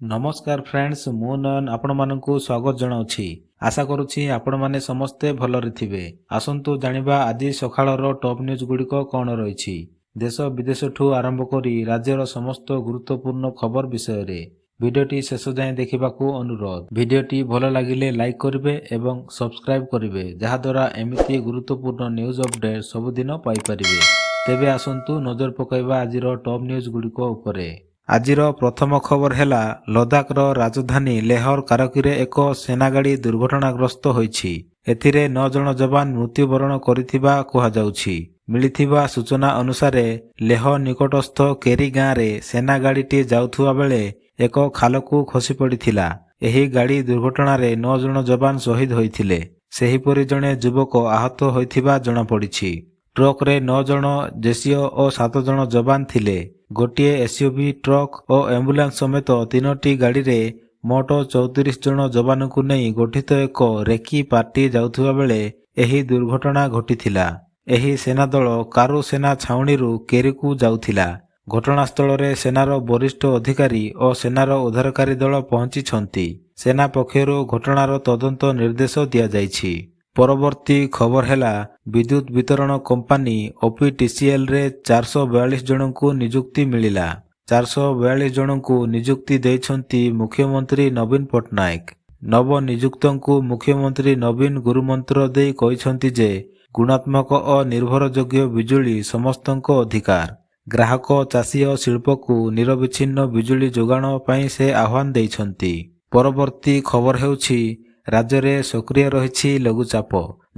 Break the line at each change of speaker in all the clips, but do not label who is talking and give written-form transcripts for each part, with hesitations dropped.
नमस्कार फ्रेंड्स मु नयन आपण मानकु स्वागत जनाउछि। आशा करुछि आपण माने समस्ते भलरे थिबे। आसंतु जानिबा आज सखाळर टॉप न्यूज गुडिक कोन रहिछि। देश विदेश ठू आरंभ करी राज्यर समस्त गुरुत्वपूर्ण खबर विषय रे भिडियोटी शेष जाए देखिबाकू अनुरोध। भिडियोटी भल लागिले लाइक करिवे एवं सब्सक्राइब करिवे जहा द्वारा एमिति गुरुत्वपूर्ण न्यूज अपडेट सबुदिन पाई परिवे। तेबे आसंतु नजर पकाइबा आजिर टॉप न्यूज गुडिक उपरे। आजिर प्रथम खबर हेला लद्दाखर राजधानी लेहर कारकिरे एक सेनागाड़ी दुर्घटनाग्रस्त होइछि। एथिरे 9 जन जवान मृत्युवरण करिथिबा कुहा जाउछि। मिलिथिबा सूचना अनुसार लेह निकटस्थ केरी गाँ रे सेनागाड़ीटी जाउथुवा बेले एक खालकू खसी पड़िथिला। एही गाड़ी दुर्घटना रे 9 जन जवान शहीद होइथिले। सेहीपरि जणे युवक आहत होइथिबा जणा पड़िछि। ट्रक रे 9 जन देशीय और 7 जन जवान थिले। गोटे एसयूवी ट्रक और एम्बुलेंस समेत 3टी गाड़ी रे मोट 34 जन जवान को नहीं गठित एक रेकी पार्टी जाउथुवा बेले एही दुर्घटना घटिथिला। एही सेना दल कारू सेना छाउणी केरी को जाउथिला। घटनास्थल रे सेनार वरिष्ठ अधिकारी और सेनार उद्धारकारी दल पहुंची छंती। सेना पक्षरु घटनार तदंत निर्देश दिया जाइछि। परवर्ती खबर हेला विद्युत वितरण कंपनी ओपीटीसीएल रे 442 जन को नियुक्ति मिलिला। 442 जन को नियुक्ति देइछंती मुख्यमंत्री नवीन पटनायक। नव नियुक्तंकु मुख्यमंत्री नवीन गुरुमंत्र दे कहिछंती जे गुणात्मक और निर्भरयोग्य बिजुली समस्तंको अधिकार। ग्राहक चाषी और शिल्प को निरविच्छिन्न बिजुली जोगाण पई से आह्वान देइछंती। परवर्ती खबर हेउछि राज्य में सक्रिय रही लघुचाप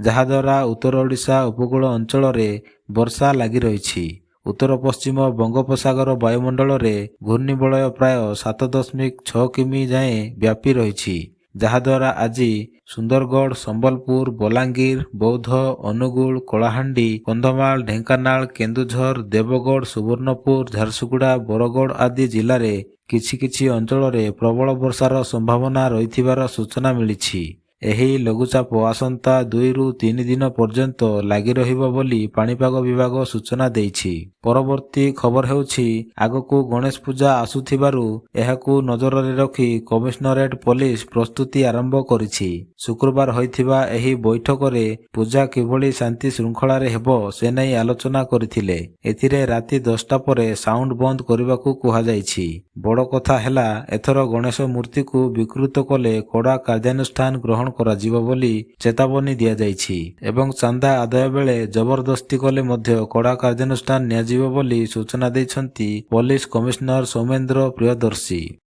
जहाद्वारा उत्तर ओडिशा उपकूल अंचल में वर्षा लगी रही। उत्तर पश्चिम बंगोपसागर वायुमंडल में घूर्णिबलय प्राय 7.6 किमी जाए व्यापी रही जहाद्वारा आज सुंदरगढ़ संबलपुर बलांगीर बौद्ध अनुगुल कलाहांडी कंधमाल ढेंकानाल केन्दुझर देवगढ़ सुवर्णपुर झारसुगुड़ा बरगढ़ आदि जिले में किछि अंचल में प्रबल वर्षार संभावना रही सूचना मिली। एही लघुचाप आसंता 2 ରୁ 3 दिन पर्यंत लगी रहिबो बोली पाणीपाग विभाग सूचना देइछि। परवर्ती खबर हेउछि आगकू गणेश पूजा आसुथिबारु एहाकू नजर रे रखी कमिश्नरेट पुलिस प्रस्तुति आरंभ करिछि। शुक्रवार होइथिबा एही बैठक रे पूजा किभली शांति श्रृंखला रे हेबो से नै आलोचना करिथिले। एथिरे राति 10टा परे साउंड बंद करिबाकू कुहा जाइछि। बड़ कथा हेला एथर गणेश मूर्ति को विकृत कले कड़ा कार्यानुष्ठान ग्रहण करा जीव बोली चेतावनी दिया जाइछि एवं चांदा आदाय बेले जबरदस्ती कले मध्य कड़ा कार्यानुष्ठान निया जीव बोली सूचना दैछंती पुलिस कमिश्नर सौमेन्द्र प्रियदर्शी।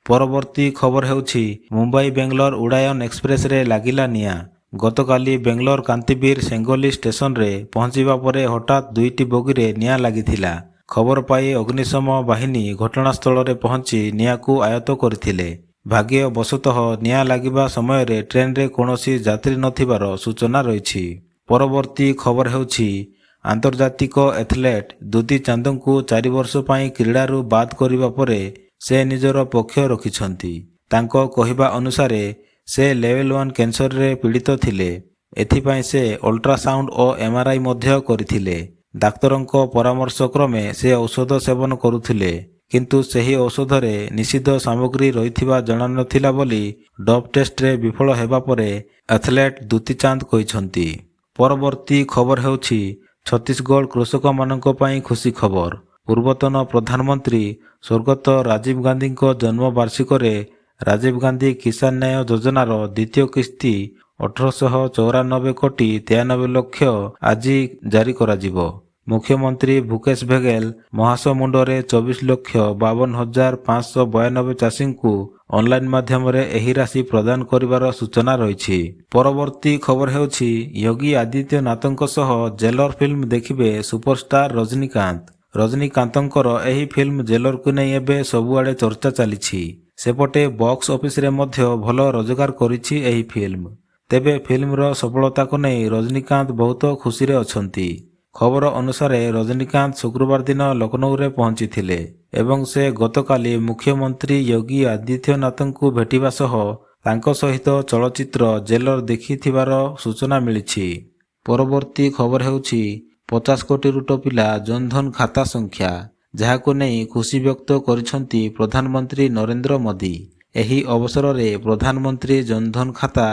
परवर्ती खबर हेउछि मुंबई बेंगलोर उड़ायन एक्सप्रेस रे लागिला निया। गतकाली बेंगलोर कांतिबीर सेंगोली स्टेशन रे पहुंचीबा परे हठात 2टी बोगी रे निया लागिथिला। खबर पाई अग्निशम बाहिनी घटनास्थल रे पहुंची निया को आयत्त करथिले। भाग्य बशतः निया लागिबा समय रे ट्रेन रे कोनोसी यात्री नथिबार सूचना रहिछि। परवर्ती खबर हेउछि आंतर्जातिक एथलेट दुती चांद को 4 वर्ष पई क्रीडारू बाद करिबा परे से निजर पक्ष रखिछंती। तांको कहिबा अनुसार से लेवल 1 कैंसर रे पीड़ित थिले। एथिपई से अल्ट्रासाउंड और एमआरआई मध्य करथिले। डाक्तरंको परामर्श क्रमे से औषध सेवन करुथिले किंतु सही औषध रे निषिद्ध सामग्री रहिथिबा जणा नथिला बोली डोप टेस्ट रे विफल हेबा परे एथलेट दुती चांद कहिछंती। परवर्ती खबर हेउछि छत्तीसगढ़ कृषक मानक पई खुशी खबर। पूर्वतन प्रधानमंत्री स्वर्गत राजीव गांधी को जन्म वार्षिक रे राजीव गांधी किसान न्याय योजनार द्वितीय किस्ती 1894 कोटी 93 लक्ष आज जारी करा जिवो। मुख्यमंत्री भूपेश बघेल महासमुंडरे 24,52,592 चाषी को ऑनलाइन माध्यम रे एही राशि प्रदान करिवार सूचना रही। परवर्ती खबर हेउछि योगी आदित्यनाथଙ୍କ सह जेलर फिल्म देखिबे सुपरस्टार रजनीकांत। रजनीकांतଙ୍କର एही फिल्म जेलर को नै एबे सबुआडे चर्चा चलीछि। सेपटे बॉक्स ऑफिस रे मध्य भल रोजगार करिछि एही फिल्म। तेबे फिल्म रो सफलता को नै रजनीकांत बहुत खुशी रे अछंती। खबर अनुसार रजनीकांत शुक्रवार दिन लखनऊ रे पहुंची थिले एवं से गतकाली मुख्यमंत्री योगी आदित्यनाथ को भेटिबा सह तांको सहित चलचित्र जेलर देखिथिबार सूचना मिलिछि। परवर्ती खबर हेउछि 50 कोटी टपिला जनधन खाता संख्या। ଯାହାକୁ ନେଇ ଖୁସି ବ୍ୟକ୍ତ କରିଛନ୍ତି ପ୍ରଧାନମନ୍ତ୍ରୀ ନରେନ୍ଦ୍ର ମୋଦି। ଏହି ଅବସରରେ ପ୍ରଧାନମନ୍ତ୍ରୀ ଜନଧନ ଖାତା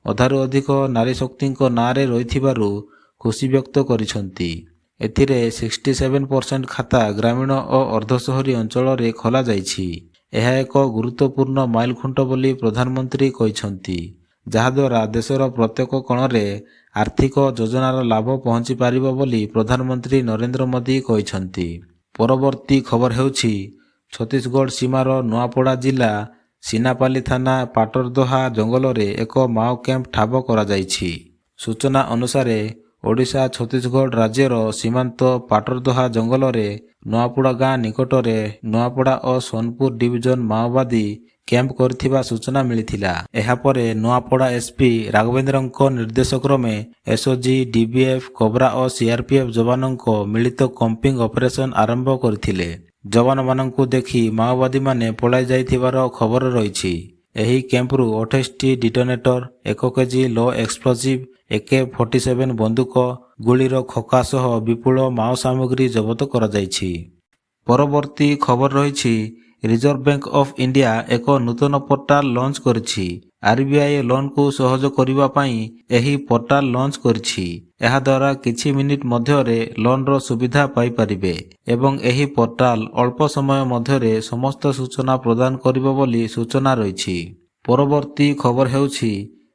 ଅଧାରୁ ଅଧିକ ନାରୀ ଶକ୍ତିଙ୍କ ନାଁରେ ରହିଥିବାରୁ ଖୁସି ବ୍ୟକ୍ତ କରିଛନ୍ତି। ଏଥିରେ 67% ଖାତା ଗ୍ରାମୀଣ ଓ ଅର୍ଦ୍ଧସହରୀ ଅଞ୍ଚଳରେ ଖୋଲାଯାଇଛି। ଏହା ଏକ ଗୁରୁତ୍ୱପୂର୍ଣ୍ଣ ମାଇଲଖୁଣ୍ଟ ବୋଲି ପ୍ରଧାନମନ୍ତ୍ରୀ କହିଛନ୍ତି, ଯାହାଦ୍ୱାରା ଦେଶର ପ୍ରତ୍ୟେକ କୋଣରେ ଆର୍ଥିକ ଯୋଜନାର ଲାଭ ପହଞ୍ଚି ପାରିବ ବୋଲି ପ୍ରଧାନମନ୍ତ୍ରୀ ନରେନ୍ଦ୍ର ମୋଦି କହିଛନ୍ତି। ପରବର୍ତ୍ତୀ ଖବର ହେଉଛି ଛତିଶଗଡ଼ ସୀମାର ନୂଆପଡ଼ା ଜିଲ୍ଲା ସିନାପାଲି ଥାନା ପାଟରଦୋହା ଜଙ୍ଗଲରେ ଏକ ମାଓ କ୍ୟାମ୍ପ ଠାବ କରାଯାଇଛି। ସୂଚନା ଅନୁସାରେ ଓଡ଼ିଶା ଛତିଶଗଡ଼ ରାଜ୍ୟର ସୀମାନ୍ତ ପାଟରଦୋହା ଜଙ୍ଗଲରେ ନୂଆପଡ଼ା ଗାଁ ନିକଟରେ ନୂଆପଡ଼ା ଓ ସୋନପୁର ଡିଭିଜନ ମାଓବାଦୀ କ୍ୟାମ୍ପ କରିଥିବା ସୂଚନା ମିଳିଥିଲା। ଏହାପରେ ନୂଆପଡ଼ା ଏସ୍ପି ରାଘବେନ୍ଦ୍ରଙ୍କ ନିର୍ଦ୍ଦେଶକ୍ରମେ ଏସ୍ଓଜି, ଡିବିଏଫ୍, କୋବ୍ରା ଓ ସିଆର୍ପିଏଫ୍ ଯବାନଙ୍କ ମିଳିତ କମ୍ବିଂ ଅପରେସନ ଆରମ୍ଭ କରିଥିଲେ। ଯବାନମାନଙ୍କୁ ଦେଖି ମାଓବାଦୀମାନେ ପଳାଇ ଯାଇଥିବାର ଖବର ରହିଛି। ଏହି କ୍ୟାମ୍ପରୁ 28ଟି ଡିଟୋନେଟର, 1 କେଜି ଲୋ ଏକ୍ସପ୍ଲୋଜିଭ୍, AK-47 ବନ୍ଧୁକ, ଗୁଳିର ଖୋକା ସହ ବିପୁଳ ମାଓ ସାମଗ୍ରୀ ଜବତ କରାଯାଇଛି। ପରବର୍ତ୍ତୀ ଖବର ରହିଛି ରିଜର୍ଭ ବ୍ୟାଙ୍କ ଅଫ୍ ଇଣ୍ଡିଆ ଏକ ନୂତନ ପୋର୍ଟାଲ ଲଞ୍ଚ କରିଛି। RBI ଲୋନକୁ ସହଜ କରିବା ପାଇଁ ଏହି ପୋର୍ଟାଲ ଲଞ୍ଚ କରିଛି। ଏହାଦ୍ୱାରା କିଛି ମିନିଟ୍ ମଧ୍ୟରେ ଲୋନର ସୁବିଧା ପାଇପାରିବେ ଏବଂ ଏହି ପୋର୍ଟାଲ ଅଳ୍ପ ସମୟ ମଧ୍ୟରେ ସମସ୍ତ ସୂଚନା ପ୍ରଦାନ କରିବ ବୋଲି ସୂଚନା ରହିଛି। ପରବର୍ତ୍ତୀ ଖବର ହେଉଛି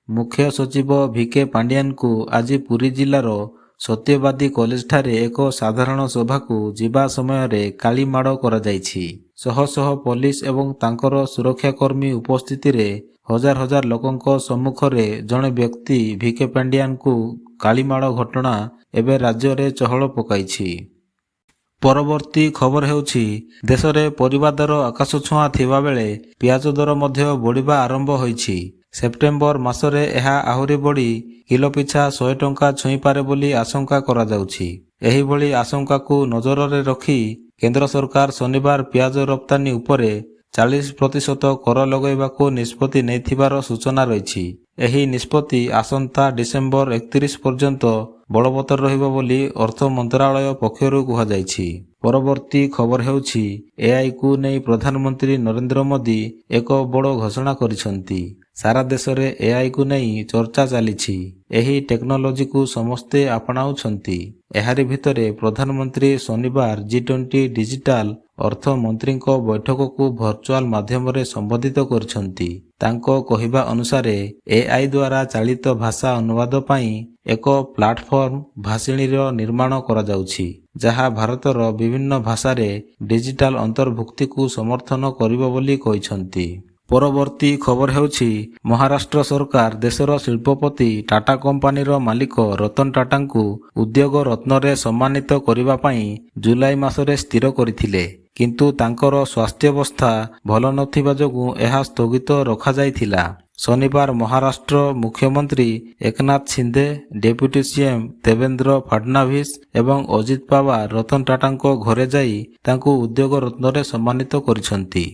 ମୁଖ୍ୟ ସଚିବ VK ପାଣ୍ଡିଆନଙ୍କୁ ଆଜି ପୁରୀ ଜିଲ୍ଲାର ସତ୍ୟବାଦୀ କଲେଜଠାରେ ଏକ ସାଧାରଣ ସଭାକୁ ଯିବା ସମୟରେ କାଳିମାଡ଼ କରାଯାଇଛି। ଶହ ଶହ ପୋଲିସ ଏବଂ ତାଙ୍କର ସୁରକ୍ଷାକର୍ମୀ ଉପସ୍ଥିତିରେ ହଜାର ହଜାର ଲୋକଙ୍କ ସମ୍ମୁଖରେ ଜଣେ ବ୍ୟକ୍ତି VK ପାଣ୍ଡିଆନଙ୍କୁ କାଳିମାଡ଼ ଘଟଣା ଏବେ ରାଜ୍ୟରେ ଚହଳ ପକାଇଛି। ପରବର୍ତ୍ତୀ ଖବର ହେଉଛି ଦେଶରେ ପରିବା ଦର ଆକାଶଛୁଆଁ ଥିବାବେଳେ ପିଆଜ ଦର ମଧ୍ୟ ବଢ଼ିବା ଆରମ୍ଭ ହୋଇଛି। ସେପ୍ଟେମ୍ବର ମାସରେ ଏହା ଆହୁରି ବଢ଼ି କିଲୋ ପିଛା 100 ଟଙ୍କା ଛୁଇଁପାରେ ବୋଲି ଆଶଙ୍କା କରାଯାଉଛି। ଏହିଭଳି ଆଶଙ୍କାକୁ ନଜରରେ ରଖି କେନ୍ଦ୍ର ସରକାର ଶନିବାର ପିଆଜ ରପ୍ତାନି ଉପରେ 40% କର ଲଗାଇବାକୁ ନିଷ୍ପତ୍ତି ନେଇଥିବାର ସୂଚନା ରହିଛି। ଏହି ନିଷ୍ପତ୍ତି ଆସନ୍ତା ଡିସେମ୍ବର 31 ପର୍ଯ୍ୟନ୍ତ ବଳବତ୍ତର ରହିବ ବୋଲି ଅର୍ଥ ମନ୍ତ୍ରାଳୟ ପକ୍ଷରୁ କୁହାଯାଇଛି। ପରବର୍ତ୍ତୀ ଖବର ହେଉଛି AIକୁ ନେଇ ପ୍ରଧାନମନ୍ତ୍ରୀ ନରେନ୍ଦ୍ର ମୋଦି ଏକ ବଡ଼ ଘୋଷଣା କରିଛନ୍ତି। ସାରା ଦେଶରେ AIକୁ ନେଇ ଚର୍ଚ୍ଚା ଚାଲିଛି। ଏହି ଟେକ୍ନୋଲୋଜିକୁ ସମସ୍ତେ ଆପଣାଉଛନ୍ତି। ଏହାରି ଭିତରେ ପ୍ରଧାନମନ୍ତ୍ରୀ ଶନିବାର G20 ଡିଜିଟାଲ ଅର୍ଥମନ୍ତ୍ରୀଙ୍କ ବୈଠକକୁ ଭର୍ଚୁଆଲ ମାଧ୍ୟମରେ ସମ୍ବୋଧିତ କରିଛନ୍ତି। ତାଙ୍କ କହିବା ଅନୁସାରେ AI ଦ୍ୱାରା ଚାଳିତ ଭାଷା ଅନୁବାଦ ପାଇଁ ଏକ ପ୍ଲାଟଫର୍ମ ଭାଷିଣୀର ନିର୍ମାଣ କରାଯାଉଛି, ଯାହା ଭାରତର ବିଭିନ୍ନ ଭାଷାରେ ଡିଜିଟାଲ ଅନ୍ତର୍ଭୁକ୍ତିକୁ ସମର୍ଥନ କରିବ ବୋଲି କହିଛନ୍ତି। ପରବର୍ତ୍ତୀ ଖବର ହେଉଛି ମହାରାଷ୍ଟ୍ର ସରକାର ଦେଶର ଶିଳ୍ପପତି ଟାଟା କମ୍ପାନୀର ମାଲିକ ରତନ ଟାଟାଙ୍କୁ ଉଦ୍ୟୋଗ ରତ୍ନରେ ସମ୍ମାନିତ କରିବା ପାଇଁ ଜୁଲାଇ ମାସରେ ସ୍ଥିର କରିଥିଲେ, କିନ୍ତୁ ତାଙ୍କର ସ୍ୱାସ୍ଥ୍ୟାବସ୍ଥା ଭଲ ନଥିବା ଯୋଗୁଁ ଏହା ସ୍ଥଗିତ ରଖାଯାଇଥିଲା। ଶନିବାର ମହାରାଷ୍ଟ୍ର ମୁଖ୍ୟମନ୍ତ୍ରୀ ଏକନାଥ ସିନ୍ଧେ, ଡେପୁଟି CM ଦେବେନ୍ଦ୍ର ଫଡନାଭିସ୍ ଏବଂ ଅଜିତ ପାୱାର ରତନ ଟାଟାଙ୍କ ଘରେ ଯାଇ ତାଙ୍କୁ ଉଦ୍ୟୋଗ ରତ୍ନରେ ସମ୍ମାନିତ କରିଛନ୍ତି।